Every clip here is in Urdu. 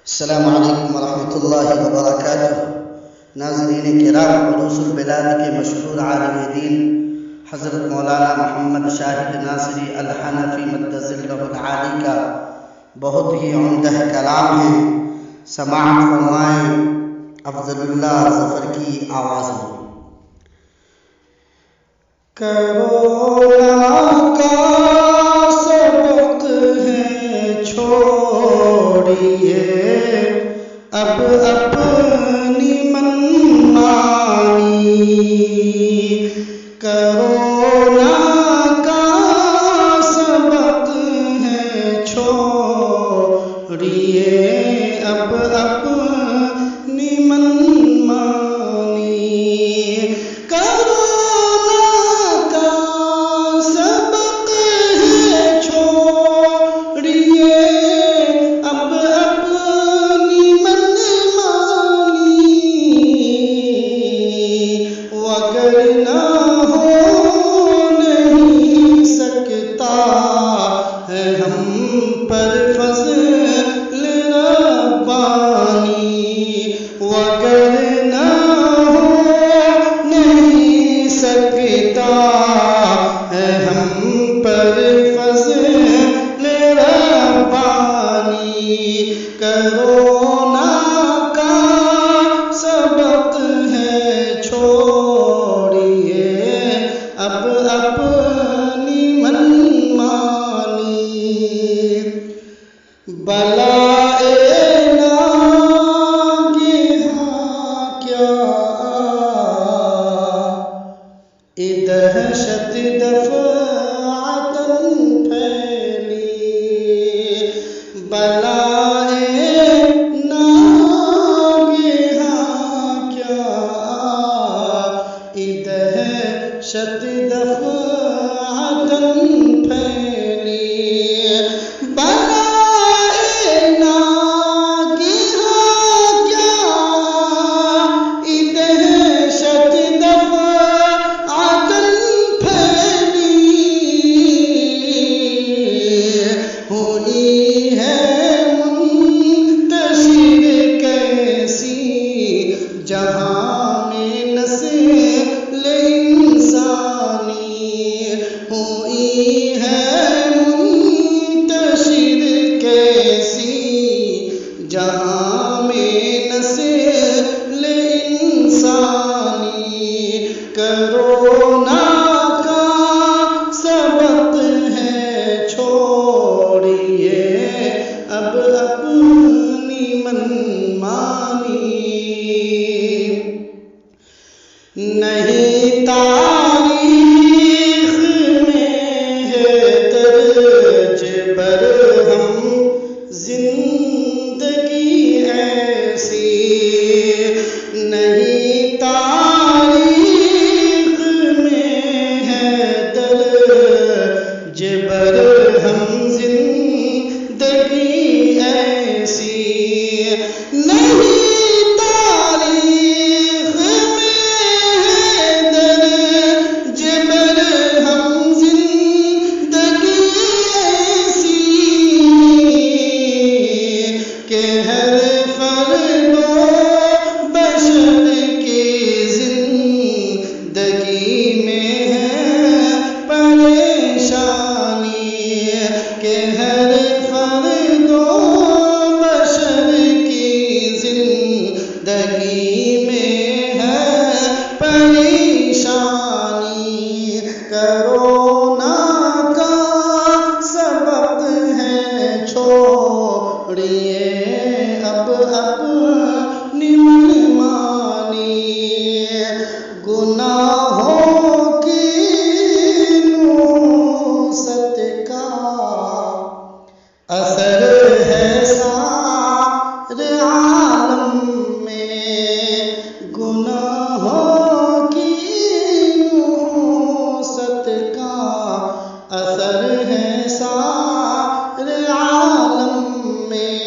السلام علیکم ورحمۃ اللہ وبرکاتہ۔ ناظرین کرام، عروس البلاد کے مشہور عالم دین حضرت مولانامحمد شاہدناصری الحنفی مدظلہ العالی کا بہت ہی عمدہ کلام ہے، سماعت فرمائیں افضلullah ظفر کی آواز میں۔ کرونا کا سبق ہے چھوڑیے اب اپنی منمانی، کرونا کا سبق ہے چھوڑیے اب اپنی منمانی، کرونا کا سبق ہے چھوڑیے اب اپنی منمانی، وگر نہ ہو نہیں سکتا ہے ہم پر فضل ربانی، وگر نہ ہو نہیں سکتا ہے ہم پر فضل ربانی، کرونا کا سبق ہے چھوڑیے اب اپنی منمانی، بلائے ناگہاں کیا دہشت دفعتاً پھیلی، بلائے ناگہاں کیا دہشت دفعتاً پھیلی، بلائے ناگہاں کیا دہشت دفعتاً پھیلی، ہوئی ہے منتشر کیسی جہاں میں نسل انسانی، ہوئی ہے منتشر کیسی جہاں میں نسل انسانی، کرونا کا سبق ہے چھوڑیے اب اپنی منمانی، نہیں تاریخ میں ہے درج برہم زندگی ایسی، نہیں تاریخ میں ہے درج برہم زندگی ایسی، نہیں تاریخ میں ہے درج برہم زندگی ایسی، کہ ہر فرد و بشر کی زندگی میں ہے پریشانی، کہ ہر فرد و بشر کی زندگی میں ہے پریشانی، کرونا کا سبق ہے چھوڑیے اب اپنی منمانی، گناہوں کی نوست کا اثر ہے سارے عالم میں، گناہوں کی نوست کا اثر ہے سارے عالم میں،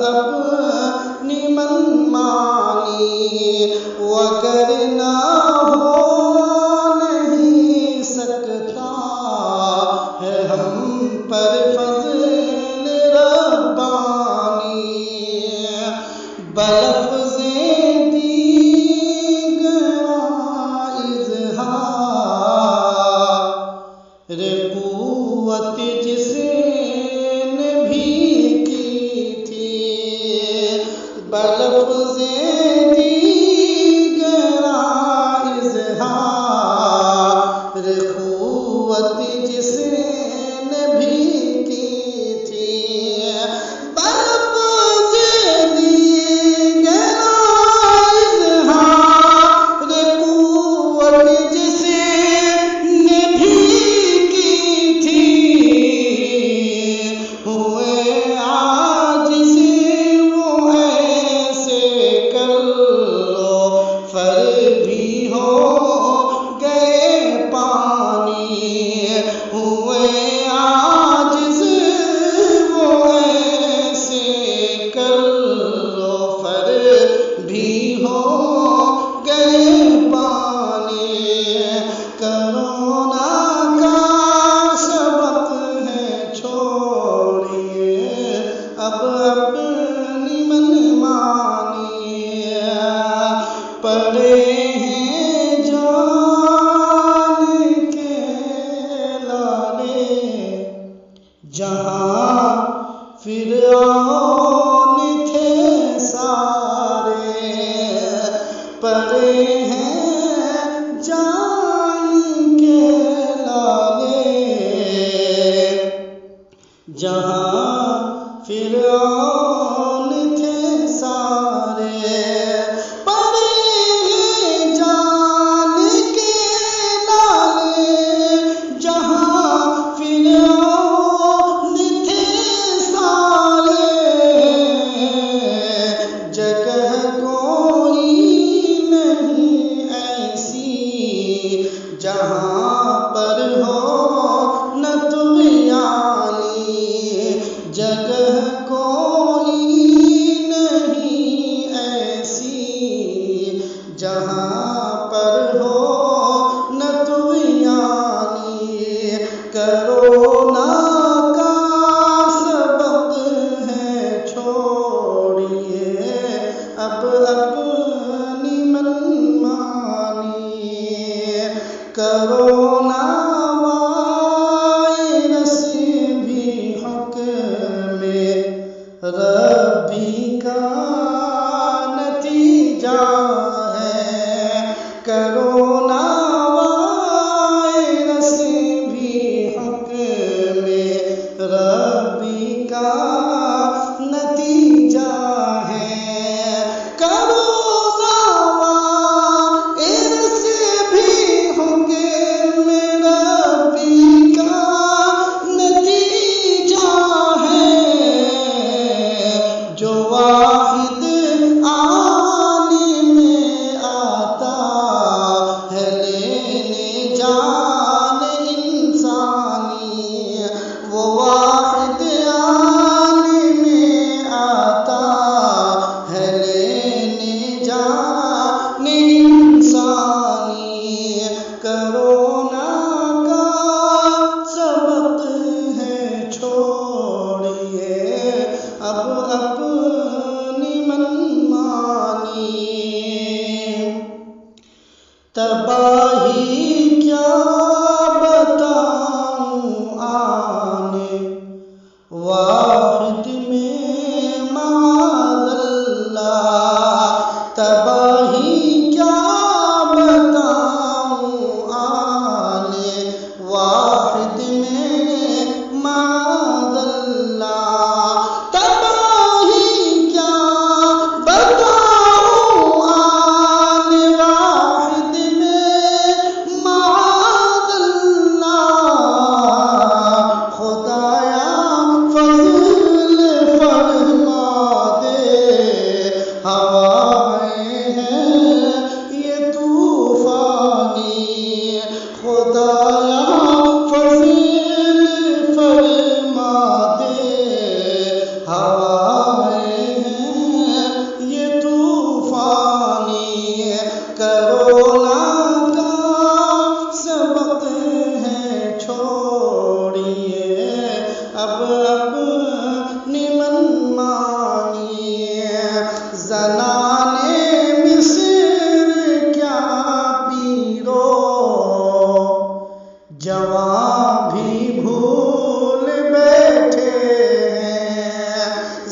اپنی منمانی وگرنہ ہو نہیں سکتا ہے ہم پر فضل ربانی بلفظ دیگر اظہار قوت جس نے بھی کی تھی بلفظ دیگر اظہار قوت جس نے بھی کی تھی بلفظ دیگر اظہار قوت جس نے بھی کی تھی ہوئے عاجز وہ ایسے کر لو فر بھی ہو گئے پانی ہوئے عاجز وہ ایسے کر لو فر بھی ہو گئے پانی کرونا کا سبق ہے چھوڑیے اب اپنی منمانی پڑے ہیں جان کے لالے جہاں فرعون تھے سارے پڑے ہیں جان کے لالے جہاں فرعون تھے سارے پڑے ہیں جان کے لالے جہاں فرعون تھے سارے جگ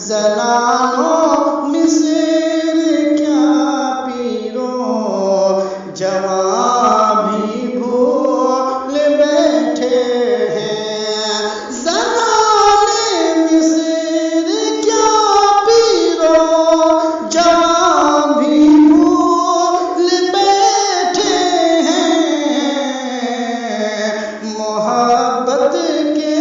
زنانوں مصر کیا پیروں جوان بھی بھول بیٹھے ہیں، زنان مصر کیا پیروں جوان بھی بھول بیٹھے ہیں، محبت کے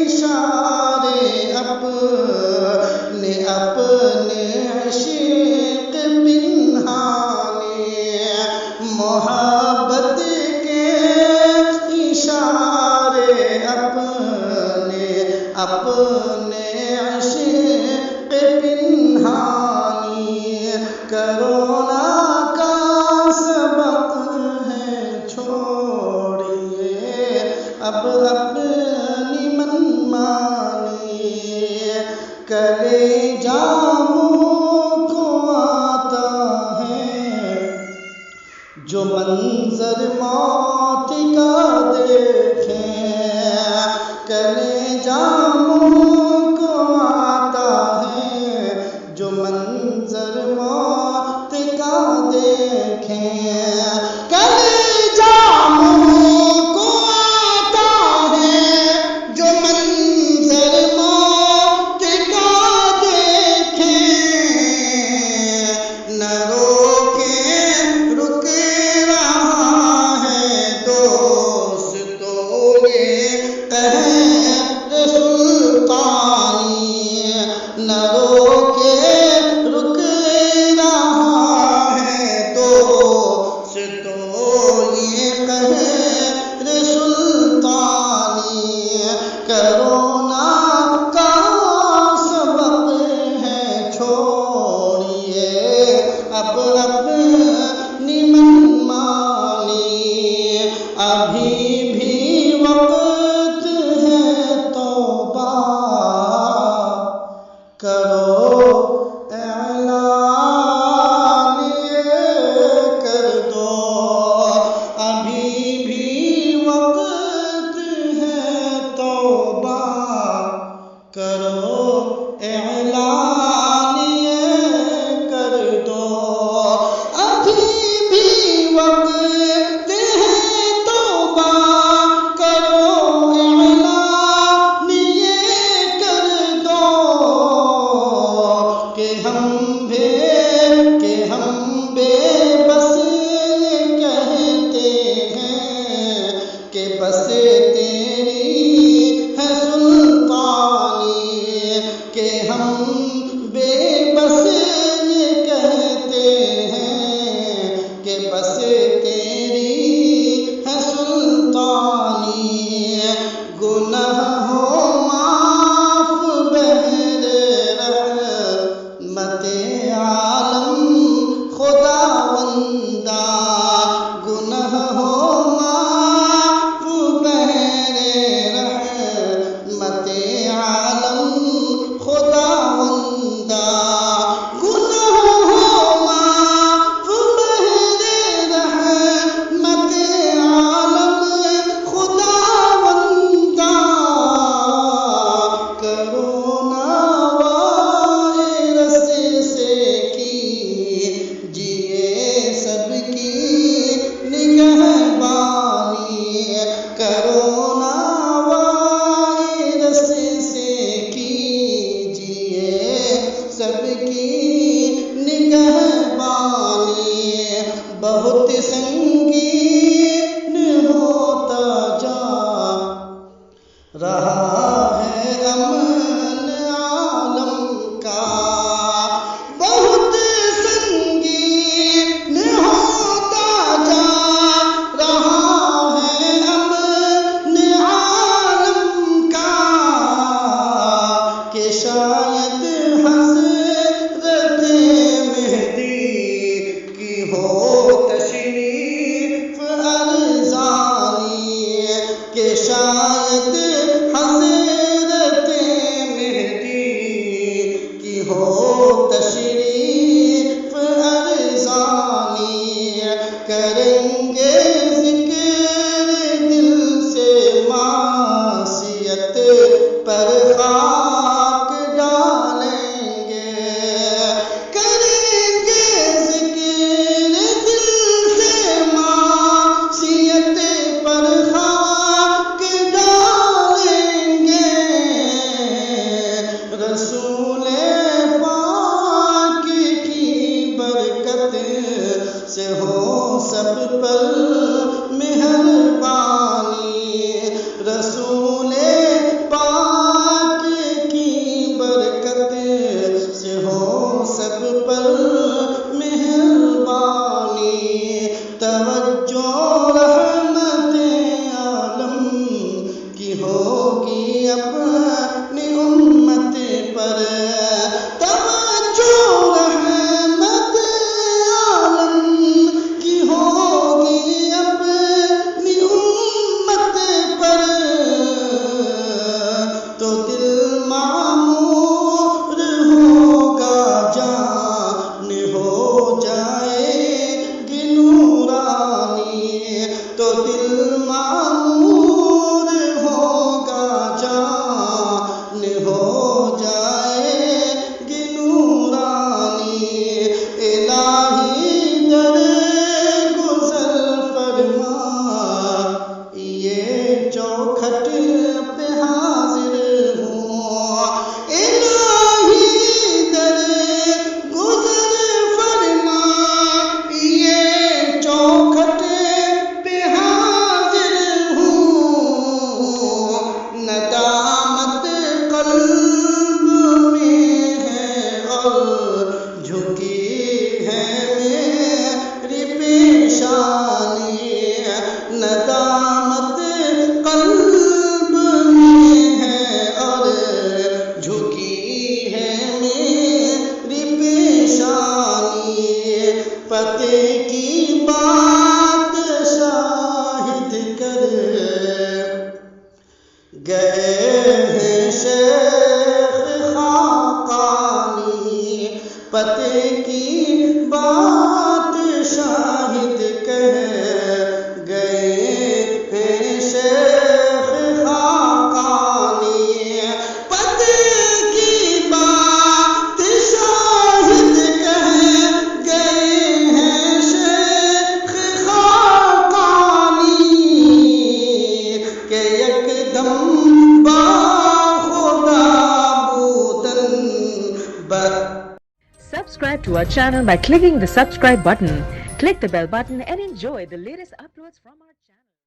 اشارے اپنے اپنے عشق پنہانے، محبت کے اشارے اپنے اپنے عشق پنہانے، کرونا کا سبق ہے چھوڑیے اب اپنی منمانی، کلیجہ منہ کو آتا ہے جو منظر موت کا دیکھیں، کلیجہ منہ کو آتا ہے جو منظر موت کا دیکھیں، کلیجہ منہ کو آتا ہے جو منظر موت کا دیکھیں، نہ روکے رک رہا ہے دوستوں یہ قہر سلطانی، نہ روکے رک رہا ہے دوستوں یہ قہر سلطانی، کرونا کا سبق ہے چھوڑیے اب اپنی منمانی، ابھی بھی وقت ہے توبہ کرو، اعلان کر دو، ابھی بھی وقت ہے توبہ کرو، اعلان کر دو، ابھی بھی وقت ہے توبہ کرو، اعلان کر دو، کہ ہم بے بس کہتے ہیں کہ بس تیری ہے سلطانی، کہ ہم بے بس کہتے ہیں کہ بس تیری ہے سلطانی، گناہ ہو معاف بہر رحمت عالم خداوندہ، گناہ ہو معاف بہر رحمت عالم خداوندہ، گناہ ہو معاف بہر رحمت عالم خداوندہ، کرونا وائرس سے کیجیے سب کی نگہبانی، کرونا وائرس سے کیجیے سب کی نگہبانی، بہت سنگین ہوتا جا رہا ہے امن عالم کا، بہت سنگین ہوتا جا رہا ہے امن عالم کا، کہ شاید حضرت مہدی کی ہو تشریف ارزانی، کہ شاید حضرت مہدی کی ہو تشریف ارزانی، کریں گے ذکر دل سے معصیت پر خاک ڈال پتے کی بات شاہد کہہ گئے ہیں شیخ خاقانی، پتے کی بات شاہد کہہ گئے ہیں شیخ خاقانی، کہ یک دم باخدا بودن Subscribe to our channel by clicking the subscribe button. Click the bell button and enjoy the latest uploads from our channel.